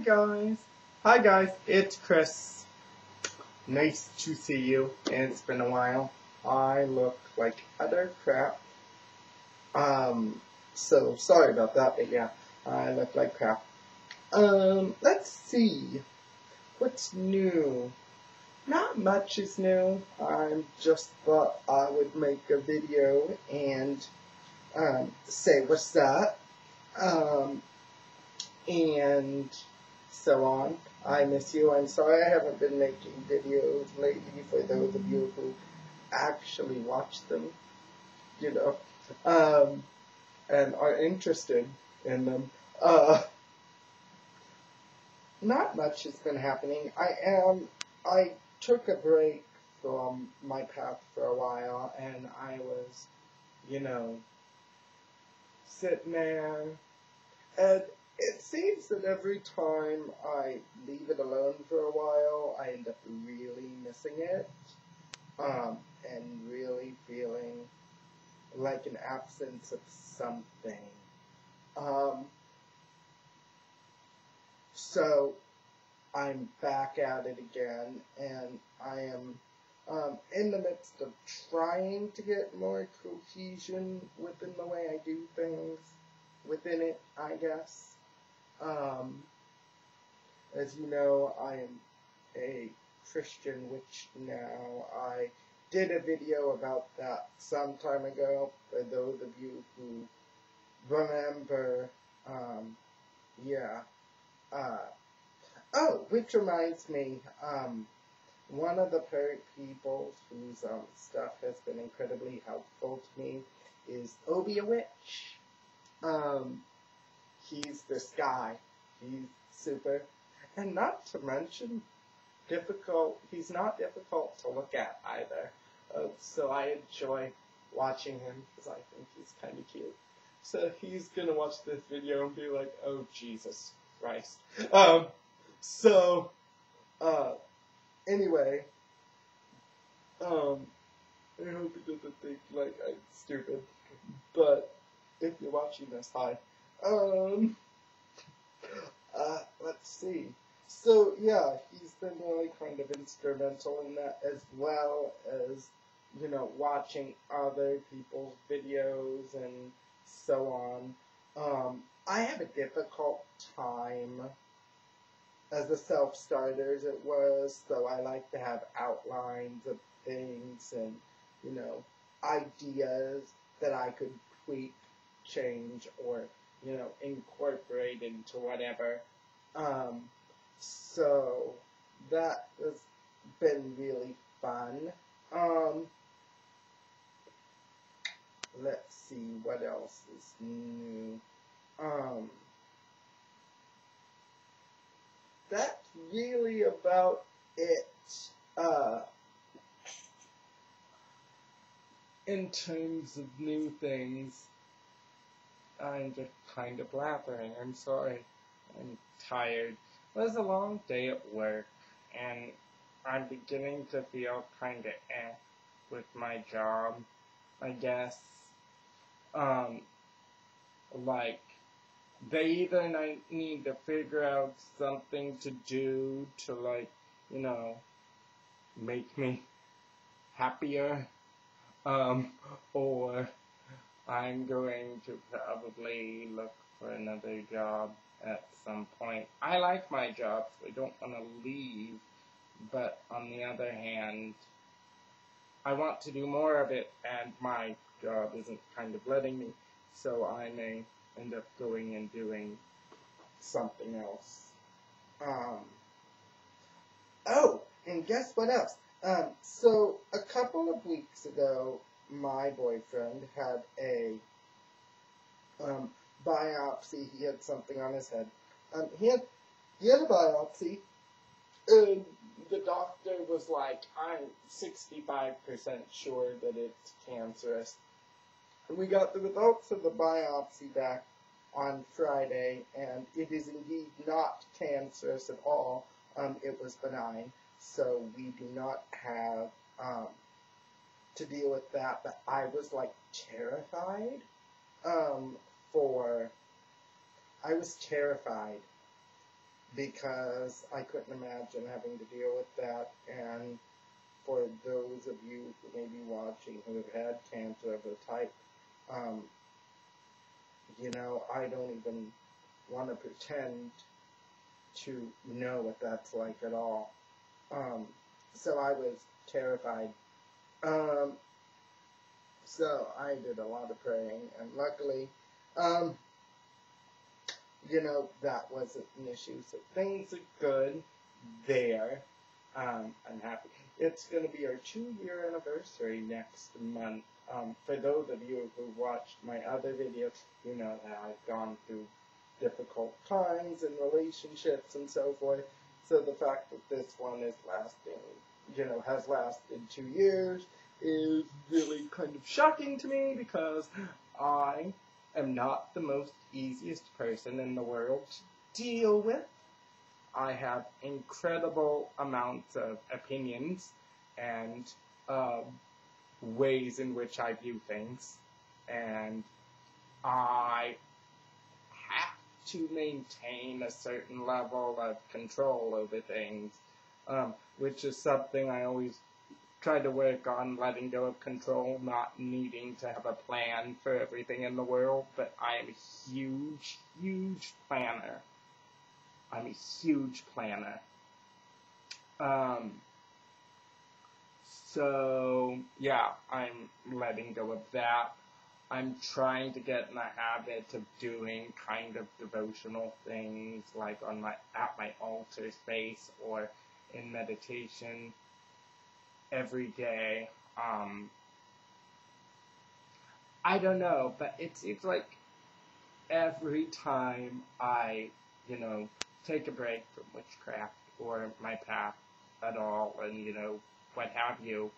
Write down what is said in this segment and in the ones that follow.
guys. Hi guys, it's Chris. Nice to see you. It's been a while. I look like utter crap. So sorry about that, but yeah, I look like crap. Let's see. What's new? Not much is new. I just thought I would make a video and say what's up. And so on. I miss you. I'm sorry I haven't been making videos lately for those of you who actually watch them, and are interested in them. Not much has been happening. I took a break from my path for a while, and I was, sitting there, and it seems that every time I leave it alone for a while, I end up really missing it, and really feeling like an absence of something. So I'm back at it again, and I am in the midst of trying to get more cohesion within the way I do things within it, I guess. As you know, I am a Christian, which now I did a video about that some time ago, for those of you who remember, oh, which reminds me, one of the people whose stuff has been incredibly helpful to me is Obi a Witch. He's this guy. He's super. And not to mention, he's not difficult to look at either. So I enjoy watching him because I think he's kind of cute. So he's going to watch this video and be like, oh, Jesus Christ. Anyway, I hope he doesn't think like I'm stupid. But if you're watching this, hi. Let's see. So, yeah, he's been really kind of instrumental in that, as well as, watching other people's videos and so on. I have a difficult time as a self-starter, as it was, so I like to have outlines of things and, ideas that I could tweak, change, or, incorporate into whatever. So that has been really fun. Let's see what else is new. That's really about it. In terms of new things, I'm just kind of blabbering. I'm sorry. I'm tired. It was a long day at work, and I'm beginning to feel kind of with my job, I guess. Like, they either need to figure out something to do to, make me happier, or I'm going to probably look for another job at some point. I like my job, so I don't want to leave, but on the other hand, I want to do more of it, and my job isn't kind of letting me, so I may end up going and doing something else. Oh, and guess what else? So a couple of weeks ago, my boyfriend had a biopsy. He had something on his head. He had a biopsy, and the doctor was like, I'm 65% sure that it's cancerous. And we got the results of the biopsy back on Friday, and it is indeed not cancerous at all. It was benign, so we do not have to deal with that. But I was terrified. I was terrified because I couldn't imagine having to deal with that. And for those of you who may be watching who have had cancer of the type, I don't even want to pretend to know what that's like at all. So I was terrified. So I did a lot of praying, and luckily, that wasn't an issue. So things are good there. I'm happy. It's going to be our 2-year anniversary next month. For those of you who watched my other videos, you know that I've gone through difficult times in relationships and so forth. So the fact that this one is lasting, has lasted 2 years is really kind of shocking to me, because I am not the most easiest person in the world to deal with. I have incredible amounts of opinions and ways in which I view things, and I have to maintain a certain level of control over things, which is something I always try to work on, letting go of control, not needing to have a plan for everything in the world. But I am a huge, huge planner. I'm a huge planner. So, yeah, I'm letting go of that. I'm trying to get in the habit of doing kind of devotional things, like at my altar space or in meditation every day. I don't know, but it seems like every time I, take a break from witchcraft or my path at all, and, what have you,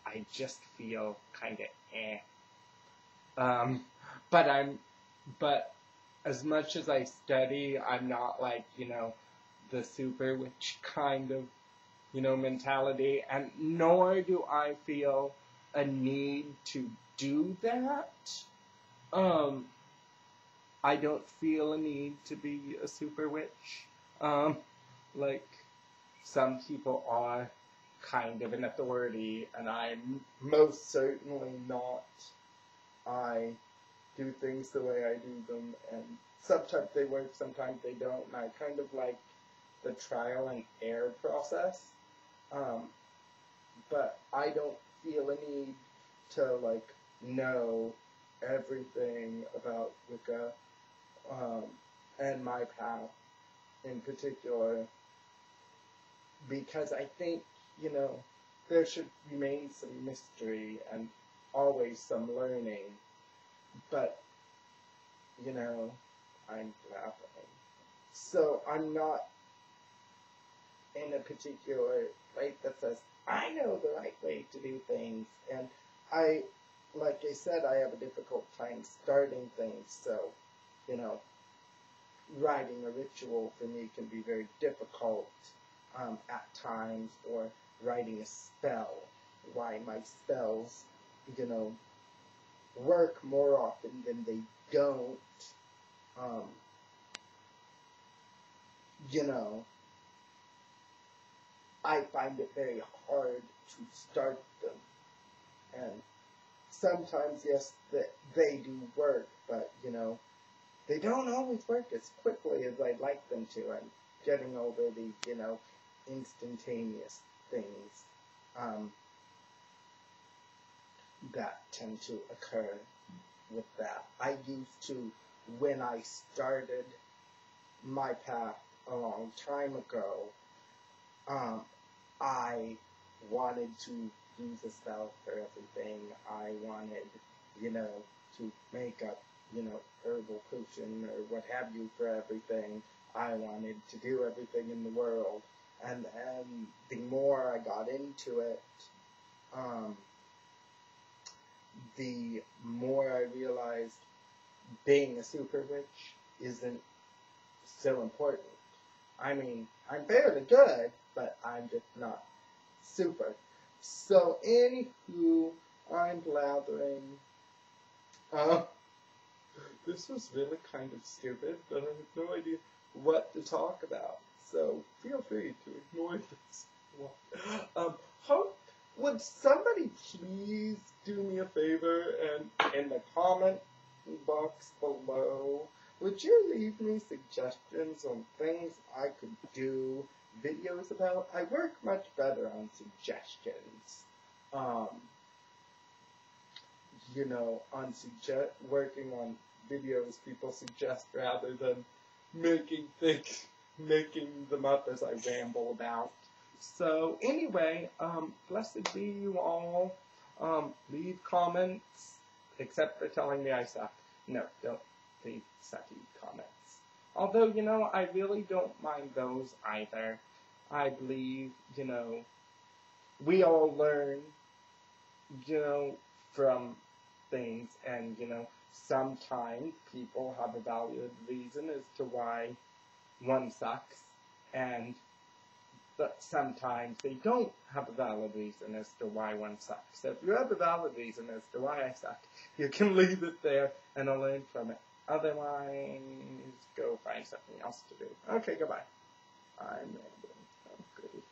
I just feel kind of but as much as I study, I'm not like, the super witch kind of, mentality, and nor do I feel a need to do that. I don't feel a need to be a super witch. Like some people are kind of an authority, and I'm most certainly not. I do things the way I do them, and sometimes they work, sometimes they don't, and I kind of like the trial and error process. But I don't feel a need to, know everything about Wicca, and my path in particular, because I think, there should remain some mystery and always some learning, but, I'm grappling. So I'm not in a particular place that says, I know the right way to do things, and like I said, I have a difficult time starting things, so, writing a ritual for me can be very difficult at times, or writing a spell. Why my spells, work more often than they don't, I find it very hard to start them. And sometimes, yes, they do work, but, they don't always work as quickly as I'd like them to. I'm getting over the, instantaneous things that tend to occur with that. I used to, when I started my path a long time ago, I wanted to use a spell for everything. I wanted, to make up, herbal potion or what have you for everything. I wanted to do everything in the world. And the more I got into it, the more I realized being a super witch isn't so important. I mean, I'm fairly good, but I'm just not super. So, anywho, I'm blathering. This was really kind of stupid, but I have no idea what to talk about. so feel free to ignore this one. Would somebody please do me a favor and in the comment box below, would you leave me suggestions on things I could do videos about? I work much better on suggestions. You know, working on videos people suggest rather than making them up as I ramble about. So anyway, blessed be you all. Leave comments, except for telling me I suck. No, don't leave sucky comments. Although, you know, I really don't mind those either. I believe, you know, we all learn, you know, from things, and, you know, sometimes people have a valid reason as to why one sucks, but sometimes they don't have a valid reason as to why one sucks. So if you have a valid reason as to why I suck, you can leave it there and I'll learn from it. Otherwise, go find something else to do. Okay, goodbye. I'm rambling. I'm pretty